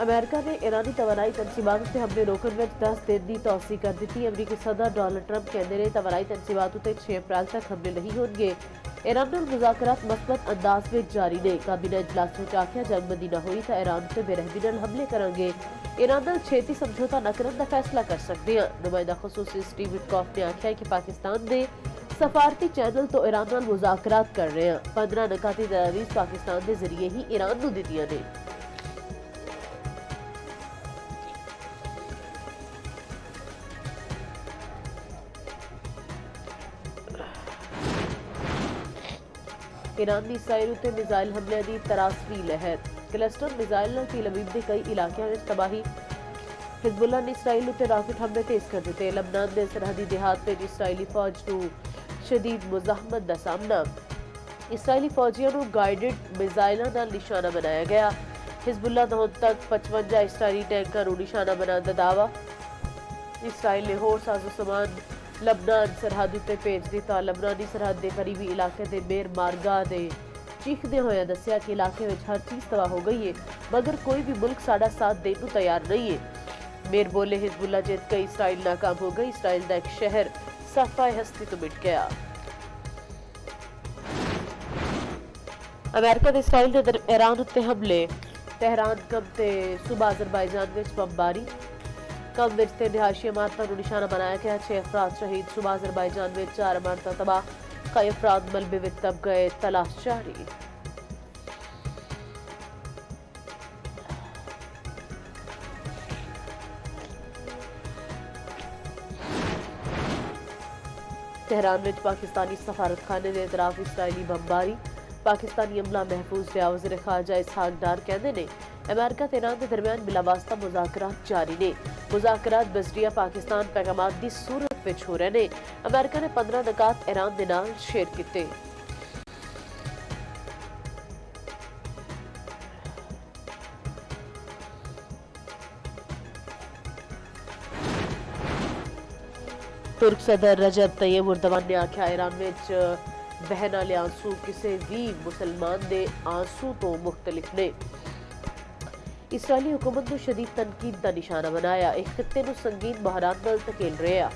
America ने ईरानी तवानाई तनसीबात से हमले रोकने में 10 दिन की तौसी कर दी। अमरीकी सदर डोनाल्ड ट्रंप कहते हैं तवानाई तनसीबात से 6 अप्रैल तक हमले नहीं होंगे। ईरान नाल मुज़ाकरात मस्बत अंदाज में जारी ने। काबीना इजलास में आख्या जंग बंदी न हुई तो ईरान से बेरहमी नाल हमले करेंगे। ईरान नाल छेती समझौता न करने का फैसला कर सकते हैं। नुमाइंदा खसूसी स्टीव विटकॉफ ने आख्या कि पाकिस्तान के सफारती चैनल तो ईरान नाल मुज़ाकरात कर रहे हैं। 15 नकाती तजावीज़ पाकिस्तान के जरिए ही ईरान को दित्तियां ने। ईरान की इसराइल उत्ते मिसाइल हमले की तरासवी लहर। क्लस्टर मिसाइल नाल तेल अवीव के कई इलाकों में तबाही। हिजबुल्ला ने इसराइल उत्ते रॉकेट हमले तेज कर दिए। लबनान के सरहदी देहात में इसराइली फौज को शदीद मुजाहमत का सामना। इसराइली फौजियों को गाइडेड मिसाइलों का निशाना बनाया गया। हिजबुल्ला तो हुण तक 55 इसराइली टैंकों को निशाना बनाने का दावा। इसराइल ने होर साजो समान लबनान सरहद उत्ते भेज दिता। लबनानी सरहद के करीबी इलाके के मेयर मार्गा ने चीखते हुए दस्या कि इलाके में हर चीज तबाह हो गई है, मगर कोई भी मुल्क साडा साथ देने को तैयार नहीं है। मेयर बोले हिजबुल्ला जीत गई, इसराइल नाकाम हो गई। इसराइल का एक शहर सफाए हस्ती तो मिट गया। अमेरिका के इसराइल के ईरान उत्ते हमले। तेहरान कम ते सूबा अजरबैजान में बमबारी। कम विच ते रिहायशी इमारतों को निशाना बनाया गया। 6 अफराद शहीद। सूबा अजरबैजान में 4 इमारतें तबाह। कई अफराद मलबे में दब गए। तलाश जारी। तेहरान में पाकिस्तानी सफारतखाने के इतराफ इसराइली बमबारी। पाकिस्तानी अमला महफूज रहा। वज़ीर ख़ारजा इसहाक डार कहते ने अमेरिका ते ईरान के दरमियान बिलावास्ता मुज़ाकरात जारी ने। मुज़ाकरात बजरिया पाकिस्तान पैगामात की सूरत में हो रहे ने। अमेरिका ने 15 नकात ईरान के नाल शेयर किए। तुर्क सदर रजब तैयब उर्दवान ने आख्या ईरान में बहन वाले आंसू किसी भी मुसलमान के आंसू तो मुख्तलिफ ने। इसराइली हुकूमत को शदीद तनकीद का निशाना बनाया। एक खित्ते को संगीन बहरान नाल धकेल रहा।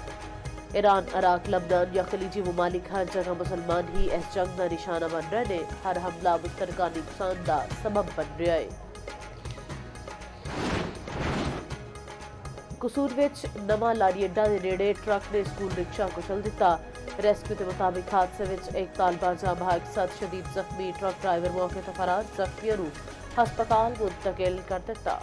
ईरान, इराक, लबनान या खलीजी ममालिक हर जगह मुसलमान ही इस जंग का निशाना बन रहे ने। हर हमला मुश्तरका नुकसान का सबब बन रहा है। कसूर विच नवा लाड़ी अड्डा के नेड़े ट्रक ने स्कूल रिक्शा कुचल दिता। रेस्क्यू के मुताबिक हादसे में एक तालबा जां भाग साथ शदीद जख्मी। ट्रक ड्राइवर मौके पर फरार। जख्मियों को हस्पताल मुंतकिल कर दिता।